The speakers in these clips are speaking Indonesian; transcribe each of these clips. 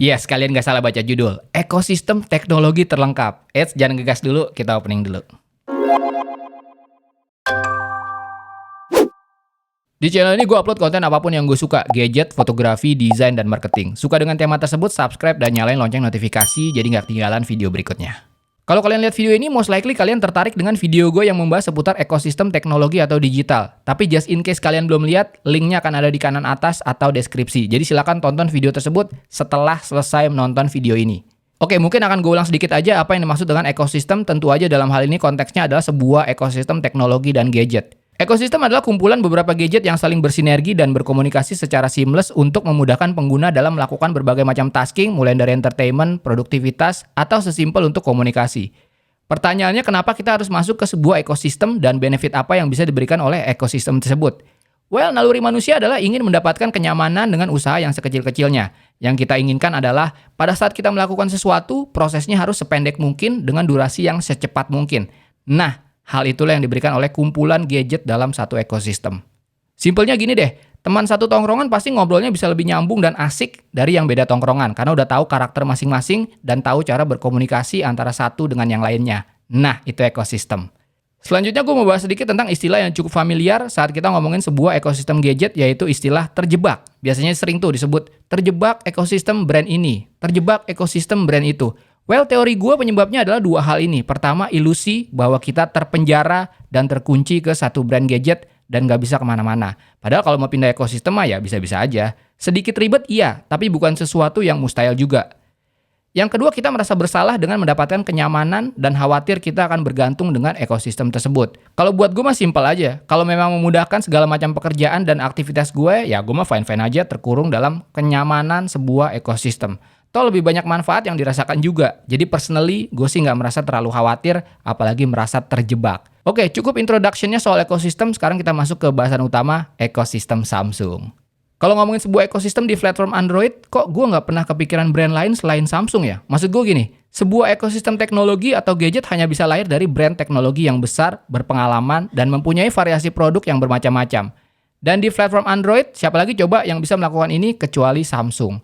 Iya, sekalian nggak salah baca judul. Ekosistem teknologi terlengkap. Eits, jangan ngegas dulu, kita opening dulu. Di channel ini gue upload konten apapun yang gue suka, gadget, fotografi, desain, dan marketing. Suka dengan tema tersebut, subscribe dan nyalain lonceng notifikasi jadi nggak ketinggalan video berikutnya. Kalau kalian lihat video ini, most likely kalian tertarik dengan video gue yang membahas seputar ekosistem teknologi atau digital. Tapi just in case kalian belum lihat, linknya akan ada di kanan atas atau deskripsi. Jadi silakan tonton video tersebut setelah selesai menonton video ini. Oke, mungkin akan gue ulang sedikit aja apa yang dimaksud dengan ekosistem. Tentu aja dalam hal ini konteksnya adalah sebuah ekosistem teknologi dan gadget. Ekosistem adalah kumpulan beberapa gadget yang saling bersinergi dan berkomunikasi secara seamless untuk memudahkan pengguna dalam melakukan berbagai macam tasking, mulai dari entertainment, produktivitas, atau sesimpel untuk komunikasi. Pertanyaannya, kenapa kita harus masuk ke sebuah ekosistem dan benefit apa yang bisa diberikan oleh ekosistem tersebut? Well, naluri manusia adalah ingin mendapatkan kenyamanan dengan usaha yang sekecil-kecilnya. Yang kita inginkan adalah pada saat kita melakukan sesuatu, prosesnya harus sependek mungkin dengan durasi yang secepat mungkin. Nah, hal itulah yang diberikan oleh kumpulan gadget dalam satu ekosistem. Simpelnya gini deh, teman satu tongkrongan pasti ngobrolnya bisa lebih nyambung dan asik dari yang beda tongkrongan karena udah tahu karakter masing-masing dan tahu cara berkomunikasi antara satu dengan yang lainnya. Nah, itu ekosistem. Selanjutnya gue mau bahas sedikit tentang istilah yang cukup familiar saat kita ngomongin sebuah ekosistem gadget, yaitu istilah terjebak. Biasanya sering tuh disebut terjebak ekosistem brand ini, terjebak ekosistem brand itu. Well, teori gue penyebabnya adalah dua hal ini. Pertama, ilusi bahwa kita terpenjara dan terkunci ke satu brand gadget dan nggak bisa kemana-mana. Padahal kalau mau pindah ekosistem ya bisa-bisa aja. Sedikit ribet iya, tapi bukan sesuatu yang mustahil juga. Yang kedua, kita merasa bersalah dengan mendapatkan kenyamanan dan khawatir kita akan bergantung dengan ekosistem tersebut. Kalau buat gue mah simpel aja. Kalau memang memudahkan segala macam pekerjaan dan aktivitas gue, ya gue mah fine-fine aja terkurung dalam kenyamanan sebuah ekosistem. Toh lebih banyak manfaat yang dirasakan juga. Jadi personally, gue sih nggak merasa terlalu khawatir, apalagi merasa terjebak. Oke, cukup introduction-nya soal ekosistem. Sekarang kita masuk ke bahasan utama, ekosistem Samsung. Kalau ngomongin sebuah ekosistem di platform Android, kok gue nggak pernah kepikiran brand lain selain Samsung ya? Maksud gue gini, sebuah ekosistem teknologi atau gadget hanya bisa lahir dari brand teknologi yang besar, berpengalaman, dan mempunyai variasi produk yang bermacam-macam. Dan di platform Android, siapa lagi coba yang bisa melakukan ini kecuali Samsung?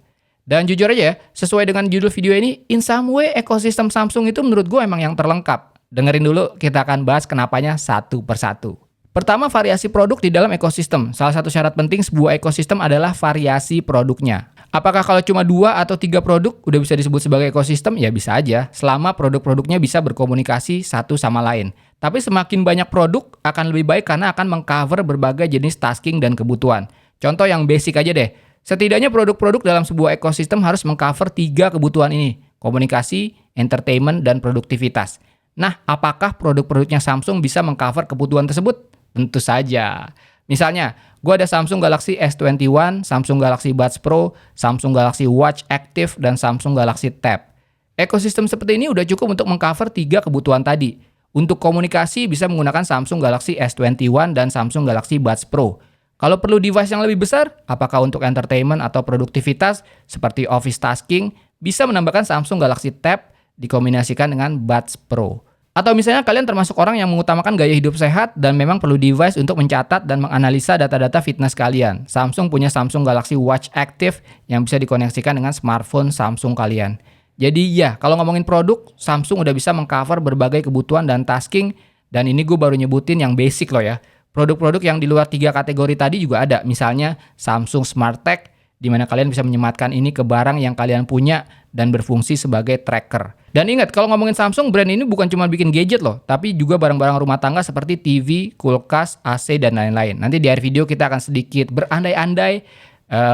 Dan jujur aja ya, sesuai dengan judul video ini, in some way ekosistem Samsung itu menurut gue emang yang terlengkap. Dengerin dulu, kita akan bahas kenapanya satu persatu. Pertama, variasi produk di dalam ekosistem. Salah satu syarat penting sebuah ekosistem adalah variasi produknya. Apakah kalau cuma 2 atau 3 produk udah bisa disebut sebagai ekosistem? Ya bisa aja, selama produk-produknya bisa berkomunikasi satu sama lain. Tapi semakin banyak produk akan lebih baik karena akan mengcover berbagai jenis tasking dan kebutuhan. Contoh yang basic aja deh. Setidaknya produk-produk dalam sebuah ekosistem harus mengcover 3 kebutuhan ini. Komunikasi, entertainment, dan produktivitas. Nah, apakah produk-produknya Samsung bisa mengcover kebutuhan tersebut? Tentu saja. Misalnya, gue ada Samsung Galaxy S21, Samsung Galaxy Buds Pro, Samsung Galaxy Watch Active, dan Samsung Galaxy Tab. Ekosistem seperti ini udah cukup untuk mengcover 3 kebutuhan tadi. Untuk komunikasi bisa menggunakan Samsung Galaxy S21 dan Samsung Galaxy Buds Pro. Kalau perlu device yang lebih besar, apakah untuk entertainment atau produktivitas seperti office tasking, bisa menambahkan Samsung Galaxy Tab dikombinasikan dengan Buds Pro. Atau misalnya kalian termasuk orang yang mengutamakan gaya hidup sehat dan memang perlu device untuk mencatat dan menganalisa data-data fitness kalian. Samsung punya Samsung Galaxy Watch Active yang bisa dikoneksikan dengan smartphone Samsung kalian. Jadi ya, kalau ngomongin produk, Samsung udah bisa mengcover berbagai kebutuhan dan tasking, dan ini gue baru nyebutin yang basic loh ya. Produk-produk yang di luar 3 kategori tadi juga ada, misalnya Samsung Smart Tag, di mana kalian bisa menyematkan ini ke barang yang kalian punya dan berfungsi sebagai tracker. Dan ingat, kalau ngomongin Samsung, brand ini bukan cuma bikin gadget loh, tapi juga barang-barang rumah tangga seperti TV, kulkas, AC, dan lain-lain. Nanti di akhir video kita akan sedikit berandai-andai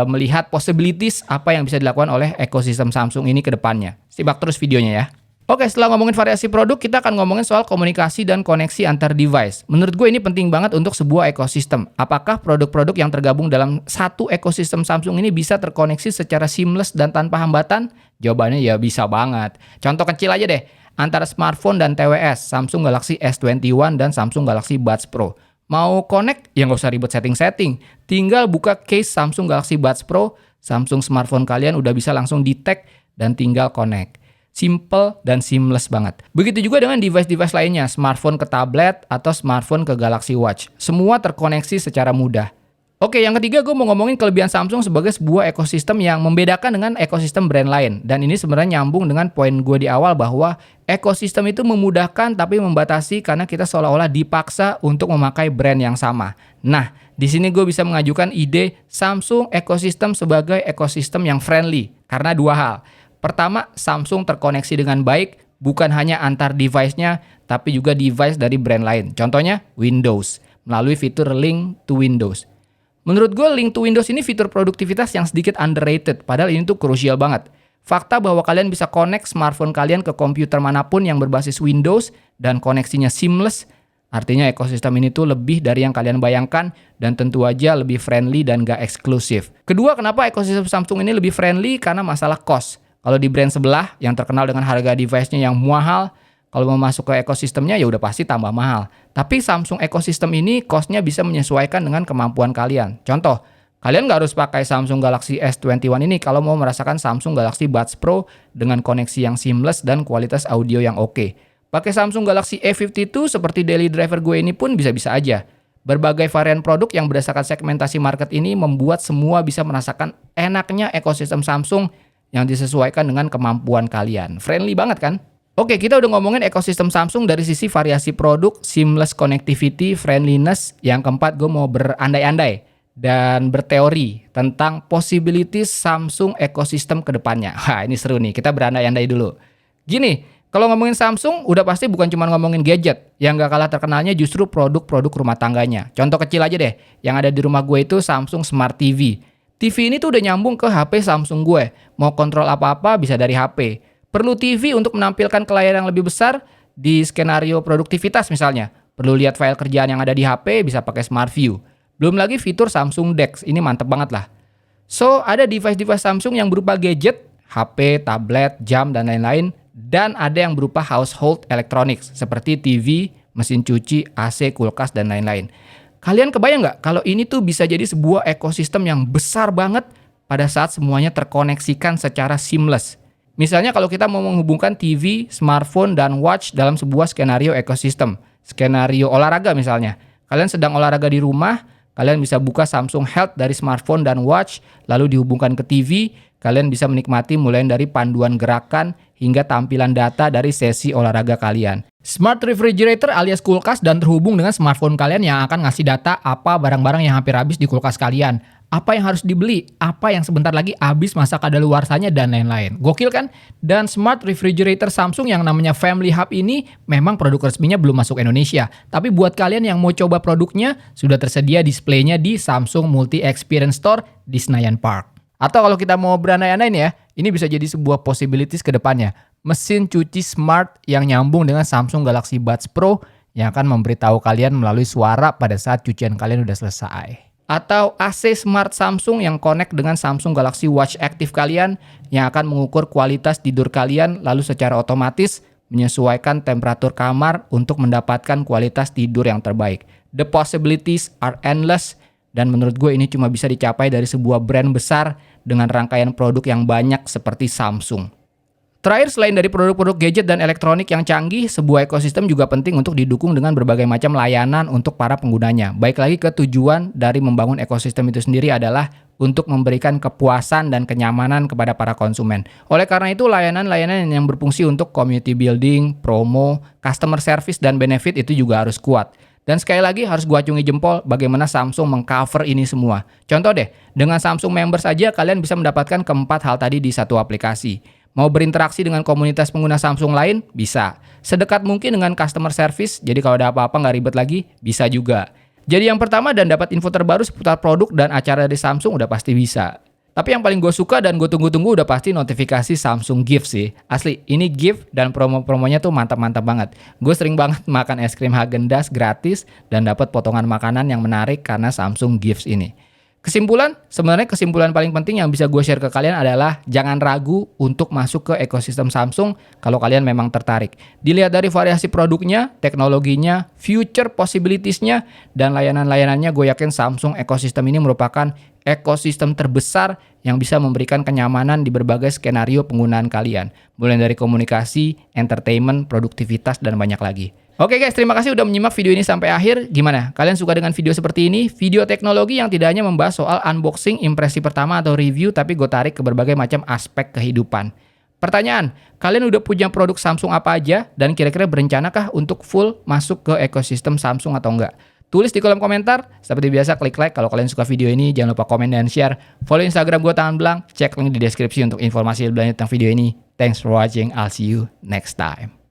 melihat possibilities apa yang bisa dilakukan oleh ekosistem Samsung ini ke depannya. Simak terus videonya ya. Oke, setelah ngomongin variasi produk, kita akan ngomongin soal komunikasi dan koneksi antar device. Menurut gue ini penting banget untuk sebuah ekosistem. Apakah produk-produk yang tergabung dalam satu ekosistem Samsung ini bisa terkoneksi secara seamless dan tanpa hambatan? Jawabannya ya bisa banget. Contoh kecil aja deh, antara smartphone dan TWS, Samsung Galaxy S21 dan Samsung Galaxy Buds Pro. Mau connect? Ya nggak usah ribet setting-setting. Tinggal buka case Samsung Galaxy Buds Pro, Samsung smartphone kalian udah bisa langsung detect dan tinggal connect. Simple dan seamless banget. Begitu juga dengan device-device lainnya, smartphone ke tablet atau smartphone ke Galaxy Watch. Semua terkoneksi secara mudah. Oke, yang ketiga gue mau ngomongin kelebihan Samsung sebagai sebuah ekosistem yang membedakan dengan ekosistem brand lain. Dan ini sebenarnya nyambung dengan poin gue di awal bahwa ekosistem itu memudahkan tapi membatasi karena kita seolah-olah dipaksa untuk memakai brand yang sama. Nah, di sini gue bisa mengajukan ide Samsung ekosistem sebagai ekosistem yang friendly karena dua hal. Pertama, Samsung terkoneksi dengan baik bukan hanya antar device-nya tapi juga device dari brand lain. Contohnya Windows melalui fitur Link to Windows. Menurut gue, Link to Windows ini fitur produktivitas yang sedikit underrated, padahal ini tuh krusial banget. Fakta bahwa kalian bisa connect smartphone kalian ke komputer manapun yang berbasis Windows dan koneksinya seamless, artinya ekosistem ini tuh lebih dari yang kalian bayangkan dan tentu aja lebih friendly dan gak eksklusif. Kedua, kenapa ekosistem Samsung ini lebih friendly? Karena masalah cost. Kalau di brand sebelah yang terkenal dengan harga device-nya yang mahal, kalau mau masuk ke ekosistemnya ya udah pasti tambah mahal. Tapi Samsung ekosistem ini cost-nya bisa menyesuaikan dengan kemampuan kalian. Contoh, kalian nggak harus pakai Samsung Galaxy S21 ini kalau mau merasakan Samsung Galaxy Buds Pro dengan koneksi yang seamless dan kualitas audio yang oke. Pakai Samsung Galaxy A52 seperti daily driver gue ini pun bisa-bisa aja. Berbagai varian produk yang berdasarkan segmentasi market ini membuat semua bisa merasakan enaknya ekosistem Samsung yang disesuaikan dengan kemampuan kalian. Friendly banget kan? Oke, kita udah ngomongin ekosistem Samsung dari sisi variasi produk, seamless connectivity, friendliness. Yang keempat, gue mau berandai-andai dan berteori tentang possibilities Samsung ekosistem ke depannya. Wah, ini seru nih, kita berandai-andai dulu. Gini, kalau ngomongin Samsung, udah pasti bukan cuma ngomongin gadget. Yang gak kalah terkenalnya justru produk-produk rumah tangganya. Contoh kecil aja deh, yang ada di rumah gue itu Samsung Smart TV. TV ini tuh udah nyambung ke HP Samsung gue. Mau kontrol apa-apa bisa dari HP. Perlu TV untuk menampilkan ke layar yang lebih besar di skenario produktivitas misalnya. Perlu lihat file kerjaan yang ada di HP, bisa pakai Smart View. Belum lagi fitur Samsung DeX, ini mantep banget lah. So, ada device-device Samsung yang berupa gadget, HP, tablet, jam, dan lain-lain. Dan ada yang berupa household electronics, seperti TV, mesin cuci, AC, kulkas, dan lain-lain. Kalian kebayang nggak kalau ini tuh bisa jadi sebuah ekosistem yang besar banget pada saat semuanya terkoneksikan secara seamless. Misalnya kalau kita mau menghubungkan TV, smartphone, dan watch dalam sebuah skenario ekosistem. Skenario olahraga misalnya. Kalian sedang olahraga di rumah, kalian bisa buka Samsung Health dari smartphone dan watch, lalu dihubungkan ke TV, kalian bisa menikmati mulai dari panduan gerakan hingga tampilan data dari sesi olahraga kalian. Smart refrigerator alias kulkas dan terhubung dengan smartphone kalian yang akan ngasih data apa barang-barang yang hampir habis di kulkas kalian. Apa yang harus dibeli, apa yang sebentar lagi habis masa kadaluarsanya, dan lain-lain. Gokil kan? Dan smart refrigerator Samsung yang namanya Family Hub ini memang produk resminya belum masuk Indonesia. Tapi buat kalian yang mau coba produknya, sudah tersedia displaynya di Samsung Multi Experience Store di Senayan Park. Atau kalau kita mau berandai-andai nih ya, ini bisa jadi sebuah possibilities ke depannya. Mesin cuci smart yang nyambung dengan Samsung Galaxy Buds Pro yang akan memberitahu kalian melalui suara pada saat cucian kalian udah selesai. Atau AC Smart Samsung yang connect dengan Samsung Galaxy Watch Active kalian yang akan mengukur kualitas tidur kalian lalu secara otomatis menyesuaikan temperatur kamar untuk mendapatkan kualitas tidur yang terbaik. The possibilities are endless dan menurut gue ini cuma bisa dicapai dari sebuah brand besar dengan rangkaian produk yang banyak seperti Samsung. Terakhir, selain dari produk-produk gadget dan elektronik yang canggih, sebuah ekosistem juga penting untuk didukung dengan berbagai macam layanan untuk para penggunanya. Baik lagi ke tujuan dari membangun ekosistem itu sendiri adalah untuk memberikan kepuasan dan kenyamanan kepada para konsumen. Oleh karena itu, layanan-layanan yang berfungsi untuk community building, promo, customer service, dan benefit itu juga harus kuat. Dan sekali lagi harus gua acungi jempol bagaimana Samsung mengcover ini semua. Contoh deh, dengan Samsung Members saja kalian bisa mendapatkan keempat hal tadi di satu aplikasi. Mau berinteraksi dengan komunitas pengguna Samsung lain? Bisa. Sedekat mungkin dengan customer service, jadi kalau ada apa-apa nggak ribet lagi, bisa juga. Jadi yang pertama dan dapat info terbaru seputar produk dan acara dari Samsung udah pasti bisa. Tapi yang paling gue suka dan gue tunggu-tunggu udah pasti notifikasi Samsung Gift sih. Asli, ini gift dan promo-promonya tuh mantap-mantap banget. Gue sering banget makan es krim Häagen-Dazs gratis dan dapat potongan makanan yang menarik karena Samsung Gifts ini. Sebenarnya kesimpulan paling penting yang bisa gue share ke kalian adalah jangan ragu untuk masuk ke ekosistem Samsung kalau kalian memang tertarik. Dilihat dari variasi produknya, teknologinya, future possibilities-nya, dan layanan-layanannya, gue yakin Samsung ekosistem ini merupakan ekosistem terbesar yang bisa memberikan kenyamanan di berbagai skenario penggunaan kalian. Mulai dari komunikasi, entertainment, produktivitas, dan banyak lagi. Oke guys, terima kasih udah menyimak video ini sampai akhir. Gimana? Kalian suka dengan video seperti ini? Video teknologi yang tidak hanya membahas soal unboxing, impresi pertama atau review, tapi gue tarik ke berbagai macam aspek kehidupan. Pertanyaan, kalian udah punya produk Samsung apa aja? Dan kira-kira berencanakah untuk full masuk ke ekosistem Samsung atau enggak? Tulis di kolom komentar. Seperti biasa, klik like kalau kalian suka video ini. Jangan lupa komen dan share. Follow Instagram gue Tangan Belang. Cek link di deskripsi untuk informasi lebih lanjut tentang video ini. Thanks for watching. I'll see you next time.